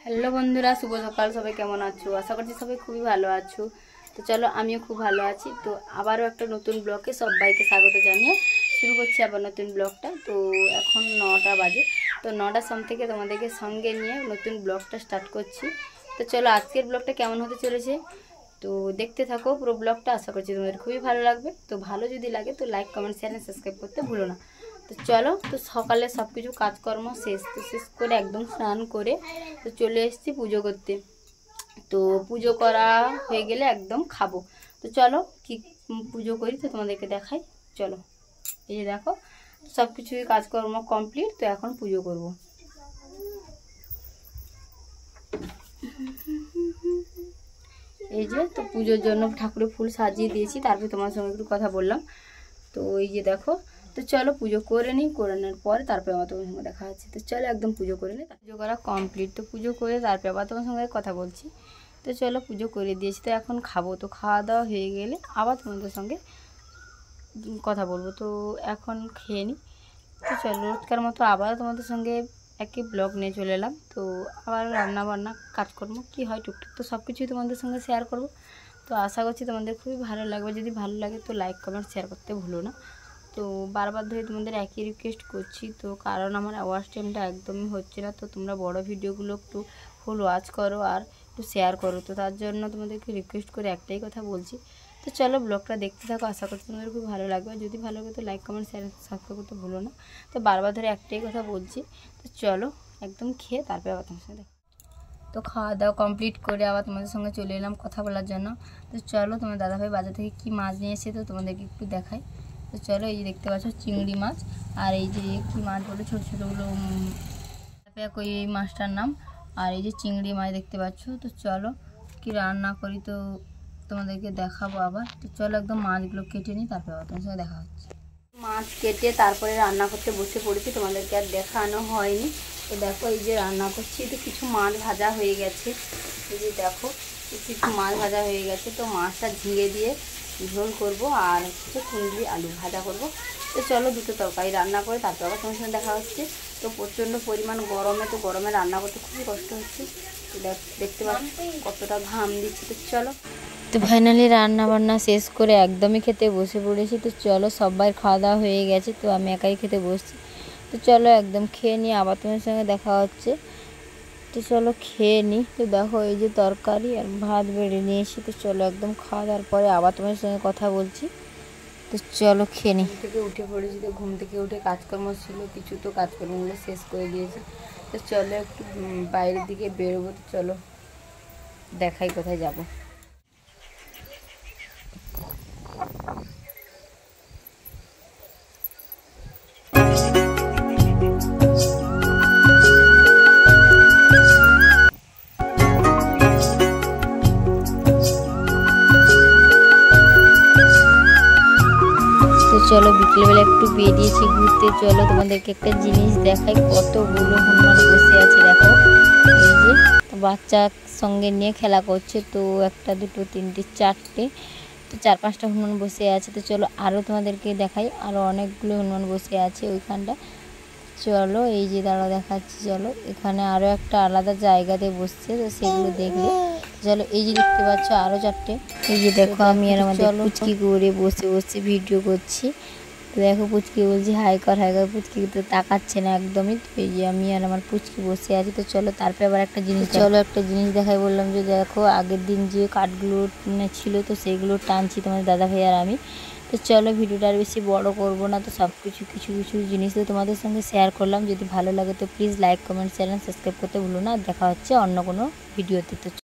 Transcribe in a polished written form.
Hello বন্ধুরা, শুভ সকাল। সবাই কেমন আছো? আশা করছি সবাই খুবই ভালো আছো। তো চলো, আমিও খুব ভালো আছি। তো আবারও একটা নতুন ব্লগে সবাইকে স্বাগত জানিয়ে শুরু করছি আবার নতুন ব্লগটা। তো এখন 9টা বাজে। তো 9টার সম থেকে তোমাদেরকে সঙ্গে নিয়ে নতুন ব্লগটা স্টার্ট করছি। তো চলো, আজকের ব্লগটা কেমন হতে চলেছে তো দেখতে থাকো পুরো ব্লগটা। আশা করছি তোমাদের খুবই ভালো লাগবে। তো ভালো যদি লাগে তো লাইক, কমেন্ট, শেয়ার আর সাবস্ক্রাইব করতে ভুলো না। তো চলো, তো সকালে সব কিছু কাজকর্ম শেষ করে একদম স্নান করে তো চলে এসেছি পুজো করতে। তো পুজো করা হয়ে গেলে একদম খাবো। তো চলো কি পুজো করি তো তোমাদেরকে দেখাই। চলো, এই যে দেখো সব কিছুই কাজকর্ম কমপ্লিট। তো এখন পুজো করব। এই যে তো পুজোর জন্য ঠাকুরের ফুল সাজিয়ে দিয়েছি, তারপরে তোমার সঙ্গে একটু কথা বললাম। তো এই যে দেখো, তো চলো পুজো করে নিই। করে নেওয়ার পরে তারপরে আমার তোমার সঙ্গে দেখা হচ্ছে। তো চলো একদম পুজো করে নিই। পুজো করা কমপ্লিট। তো পুজো করে তারপরে আবার তোমার সঙ্গে কথা বলছি। তো চলো, পুজো করে দিয়েছি, তো এখন খাবো। তো খাওয়া দাওয়া হয়ে গেলে আবার তোমাদের সঙ্গে কথা বলবো। তো এখন খেয়ে নিই। তো চলো, রোজকার মতো আবার তোমাদের সঙ্গে একই ব্লগ নিয়ে চলে এলাম। তো আবার রান্না বান্না কাজকর্ম কী হয় টুকটাক, তো সব কিছুই তোমাদের সঙ্গে শেয়ার করব। তো আশা করছি তোমাদের খুবই ভালো লাগবে। যদি ভালো লাগে তো লাইক, কমেন্ট, শেয়ার করতে ভুলো না। তো বারবার ধরে তোমাদের একই রিকোয়েস্ট করছি, তো কারণ আমার ওয়াচ টাইমটা একদমই হচ্ছে না। তো তোমরা বড় ভিডিওগুলো একটু ফুল ওয়াচ করো আর একটু শেয়ার করো। তো তার জন্য তোমাদেরকে রিকোয়েস্ট করে একটাই কথা বলছি। তো চলো ব্লগটা দেখতে থাকো। আশা করছি তোমাদের খুব ভালো লাগবে। যদি ভালো লাগে তো লাইক, কমেন্ট, শেয়ার সাবস্ক্রাইব করতে ভুলো না। তো বারবার ধরে একটাই কথা বলছি। তো চলো একদম খেয়ে তারপরে আবার তোমার সঙ্গে দেখো। তো খাওয়া দাওয়া কমপ্লিট করে আবার তোমাদের সঙ্গে চলে এলাম কথা বলার জন্য। তো চলো, তোমার দাদাভাই বাজার থেকে কী মাছ নিয়ে এসে তো তোমাদেরকে একটু দেখাই। তো চলো, এই যে দেখতে পাচ্ছ চিংড়ি মাছ, আর এই যে কী মাছ বলে ছোটো ছোটোগুলো কই, এই মাছটার নাম। আর এই যে চিংড়ি মাছ দেখতে পাচ্ছ। তো চলো কি রান্না করি তো তোমাদেরকে দেখাবো আবার। তো চলো একদম মাছগুলো কেটে নিই, তারপরে আবার তোমার সঙ্গে দেখা হচ্ছে। মাছ কেটে তারপরে রান্না করতে বসে পড়েছি, তোমাদেরকে আর দেখানো হয়নি। তো দেখো, এই যে রান্না করছি। তো কিছু মাছ ভাজা হয়ে গেছে। এই যে দেখো কিছু মাছ ভাজা হয়ে গেছে। তো মাছটা ঝিঙে দিয়ে ঝোল করব, আর হচ্ছে কুঁদরি আলু ভাজা করব। তো চলো দুটো তরকারি রান্না করে তারপর আবার তোমার সঙ্গে দেখা হচ্ছে। তো প্রচণ্ড পরিমাণ গরমে, তো গরমে রান্না করতে খুবই কষ্ট হচ্ছে। তো দেখতে পাচ্ছি কতটা ঘাম দিচ্ছে। তো চলো, তো ফাইনালি রান্না বান্না শেষ করে একদমই খেতে বসে পড়েছি। তো চলো, সবাই খাওয়া দাওয়া হয়ে গেছে, তো আমি একাই খেতে বসছি। তো চলো একদম খেয়ে নিই, আবার তোমার সঙ্গে দেখা হচ্ছে। তো চলো খেয়ে নিই। তো দেখো এই যে তরকারি আর ভাত বেড়ে নিয়ে এসে। তো চলো একদম খাওয়া দাওয়ার পরে আবার তোমার সঙ্গে কথা বলছি। তো চলো খেয়ে নিই। ঘুম থেকে উঠে পড়েছি। তো ঘুম থেকে উঠে কাজকর্ম ছিল কিছু, তো কাজকর্মগুলো শেষ করে দিয়েছি। তো চলো একটু বাইরের দিকে বেরোবো। তো চলো দেখাই কোথায় যাবো। চলো বিকেলবেলা একটু বেরিয়েছি ঘুরতে। চলো তোমাদেরকে একটা জিনিস দেখাই, কতগুলো হনুমান বসে আছে দেখো। এই যে বাচ্চা সঙ্গে নিয়ে খেলা করছে। তো একটা, দুটো, তিনটে, চারটে, তো 4-5টা হনুমান বসে আছে। তো চলো আরও তোমাদেরকে দেখাই, আরও অনেকগুলো হনুমান বসে আছে ওইখানটা। চলো এই যে দাঁড়াও দেখাচ্ছি। চলো এখানে আরও একটা আলাদা জায়গাতে বসছে, তো সেগুলো দেখলে। চলো এই যে দেখতে পাচ্ছ আরও 4টে। এই যে দেখো আমি আর আমাদের পুচকি করে বসে বসে ভিডিও করছি। তো দেখো পুচকি বলছি হাই কর, হাই কর। পুচকি তো তাকাচ্ছে না একদমই। তো এই যে আমি আর আমার পুচকি বসে আছি। তো চলো তারপরে আবার একটা জিনিস, চলো একটা জিনিস দেখাই বললাম যে দেখো আগের দিন যে কাঠগুলো ছিল তো সেইগুলো টানছি তোমাদের দাদা ভাই আর আমি। তো চলো ভিডিওটা আর বেশি বড় করব না। তো সব কিছু কিছু জিনিস তো তোমাদের সঙ্গে শেয়ার করলাম। যদি ভালো লাগে তো প্লিজ লাইক, কমেন্ট, শেয়ার আর সাবস্ক্রাইব করতে ভুলো না। দেখা হচ্ছে অন্য কোনো ভিডিওতে। তো